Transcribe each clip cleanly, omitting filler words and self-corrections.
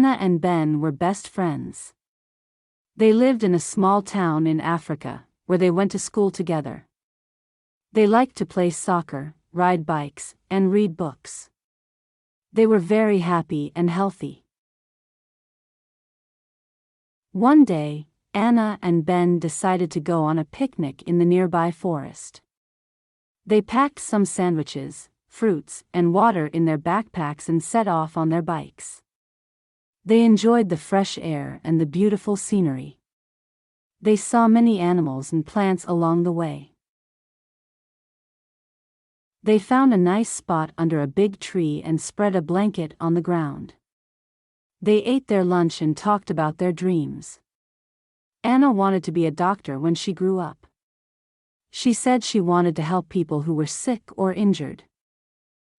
Anna and Ben were best friends. They lived in a small town in Africa, where they went to school together. They liked to play soccer, ride bikes, and read books. They were very happy and healthy. One day, Anna and Ben decided to go on a picnic in the nearby forest. They packed some sandwiches, fruits, and water in their backpacks and set off on their bikes. They enjoyed the fresh air and the beautiful scenery. They saw many animals and plants along the way. They found a nice spot under a big tree and spread a blanket on the ground. They ate their lunch and talked about their dreams. Anna wanted to be a doctor when she grew up. She said she wanted to help people who were sick or injured.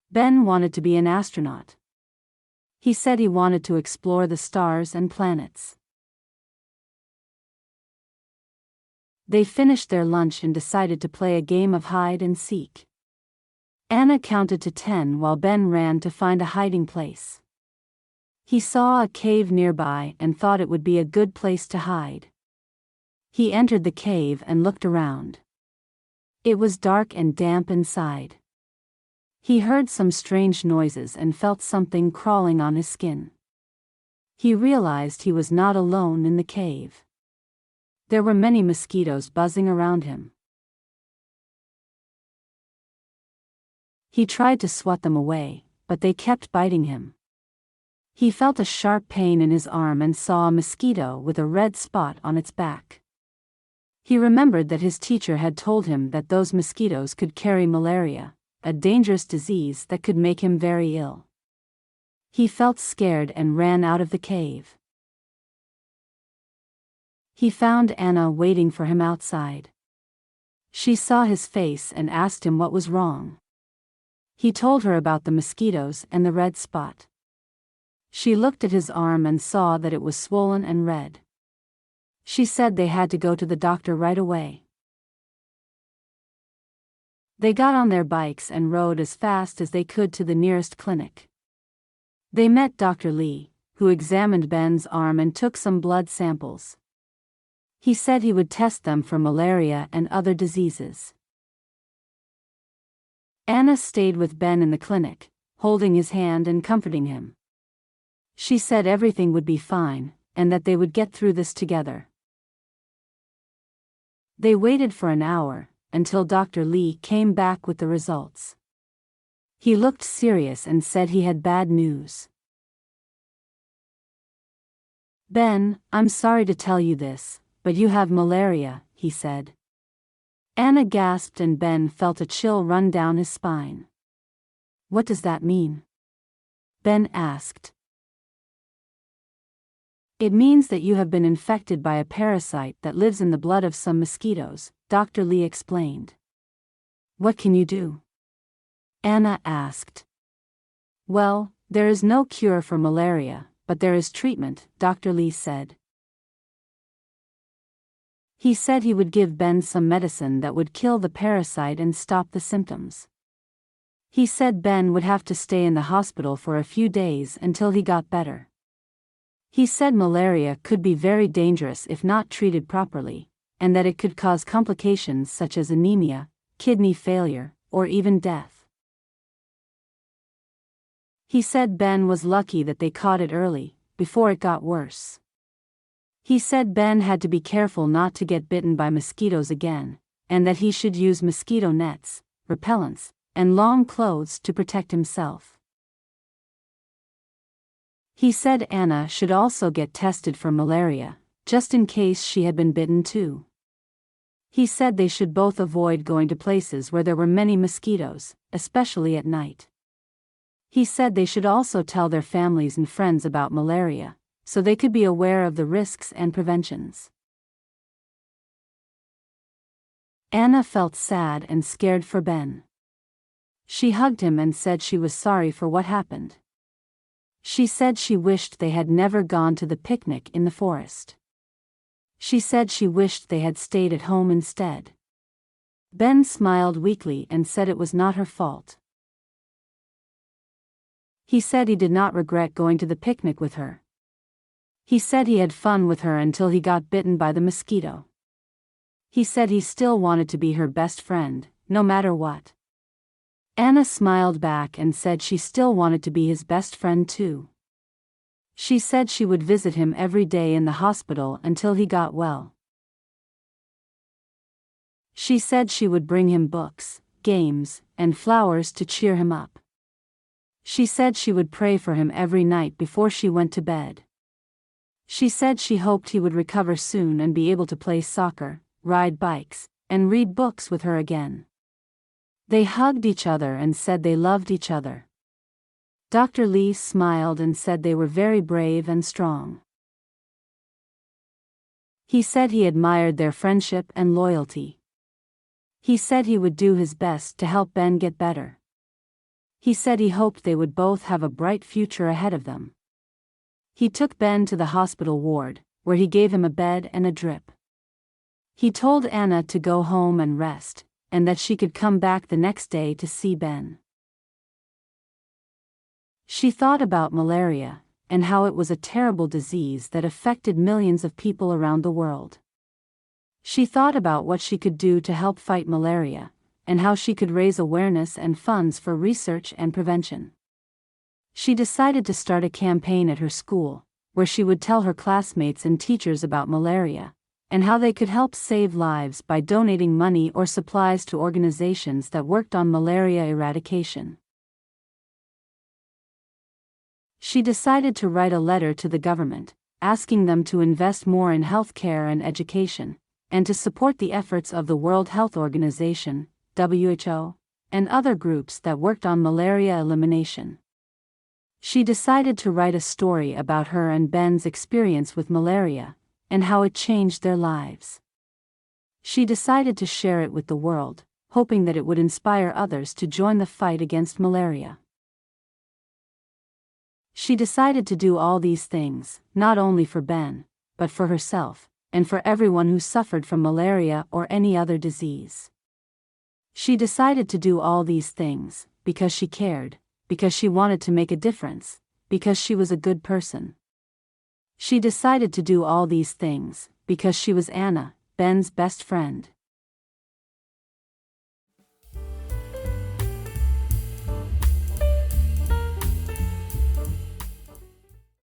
Ben wanted to be an astronaut. He said he wanted to explore the stars and planets. They finished their lunch and decided to play a game of hide and seek. Anna counted to 10 while Ben ran to find a hiding place. He saw a cave nearby and thought it would be a good place to hide. He entered the cave and looked around. It was dark and damp inside. He heard some strange noises and felt something crawling on his skin. He realized he was not alone in the cave. There were many mosquitoes buzzing around him. He tried to swat them away, but they kept biting him. He felt a sharp pain in his arm and saw a mosquito with a red spot on its back. He remembered that his teacher had told him that those mosquitoes could carry malaria, a dangerous disease that could make him very ill. He felt scared and ran out of the cave. He found Anna waiting for him outside. She saw his face and asked him what was wrong. He told her about the mosquitoes and the red spot. She looked at his arm and saw that it was swollen and red. She said they had to go to the doctor right away. They got on their bikes and rode as fast as they could to the nearest clinic. They met Dr. Lee, who examined Ben's arm and took some blood samples. He said he would test them for malaria and other diseases. Anna stayed with Ben in the clinic, holding his hand and comforting him. She said everything would be fine, and that they would get through this together. They waited for an hour, until Dr. Lee came back with the results. He looked serious and said he had bad news. Ben, I'm sorry to tell you this, but you have malaria, he said. Anna gasped and Ben felt a chill run down his spine. What does that mean? Ben asked. It means that you have been infected by a parasite that lives in the blood of some mosquitoes, Dr. Lee explained. What can you do? Anna asked. Well, there is no cure for malaria, but there is treatment, Dr. Lee said. He said he would give Ben some medicine that would kill the parasite and stop the symptoms. He said Ben would have to stay in the hospital for a few days until he got better. He said malaria could be very dangerous if not treated properly, and that it could cause complications such as anemia, kidney failure, or even death. He said Ben was lucky that they caught it early, before it got worse. He said Ben had to be careful not to get bitten by mosquitoes again, and that he should use mosquito nets, repellents, and long clothes to protect himself. He said Anna should also get tested for malaria, just in case she had been bitten too. He said they should both avoid going to places where there were many mosquitoes, especially at night. He said they should also tell their families and friends about malaria, so they could be aware of the risks and preventions. Anna felt sad and scared for Ben. She hugged him and said she was sorry for what happened. She said she wished they had never gone to the picnic in the forest. She said she wished they had stayed at home instead. Ben smiled weakly and said it was not her fault. He said he did not regret going to the picnic with her. He said he had fun with her until he got bitten by the mosquito. He said he still wanted to be her best friend, no matter what. Anna smiled back and said she still wanted to be his best friend too. She said she would visit him every day in the hospital until he got well. She said she would bring him books, games, and flowers to cheer him up. She said she would pray for him every night before she went to bed. She said she hoped he would recover soon and be able to play soccer, ride bikes, and read books with her again. They hugged each other and said they loved each other. Dr. Lee smiled and said they were very brave and strong. He said he admired their friendship and loyalty. He said he would do his best to help Ben get better. He said he hoped they would both have a bright future ahead of them. He took Ben to the hospital ward, where he gave him a bed and a drip. He told Anna to go home and rest, and that she could come back the next day to see Ben. She thought about malaria, and how it was a terrible disease that affected millions of people around the world. She thought about what she could do to help fight malaria, and how she could raise awareness and funds for research and prevention. She decided to start a campaign at her school, where she would tell her classmates and teachers about malaria, and how they could help save lives by donating money or supplies to organizations that worked on malaria eradication. She decided to write a letter to the government, asking them to invest more in healthcare and education, and to support the efforts of the World Health Organization, WHO, and other groups that worked on malaria elimination. She decided to write a story about her and Ben's experience with malaria, and how it changed their lives. She decided to share it with the world, hoping that it would inspire others to join the fight against malaria. She decided to do all these things, not only for Ben, but for herself, and for everyone who suffered from malaria or any other disease. She decided to do all these things, because she cared, because she wanted to make a difference, because she was a good person. She decided to do all these things, because she was Anna, Ben's best friend.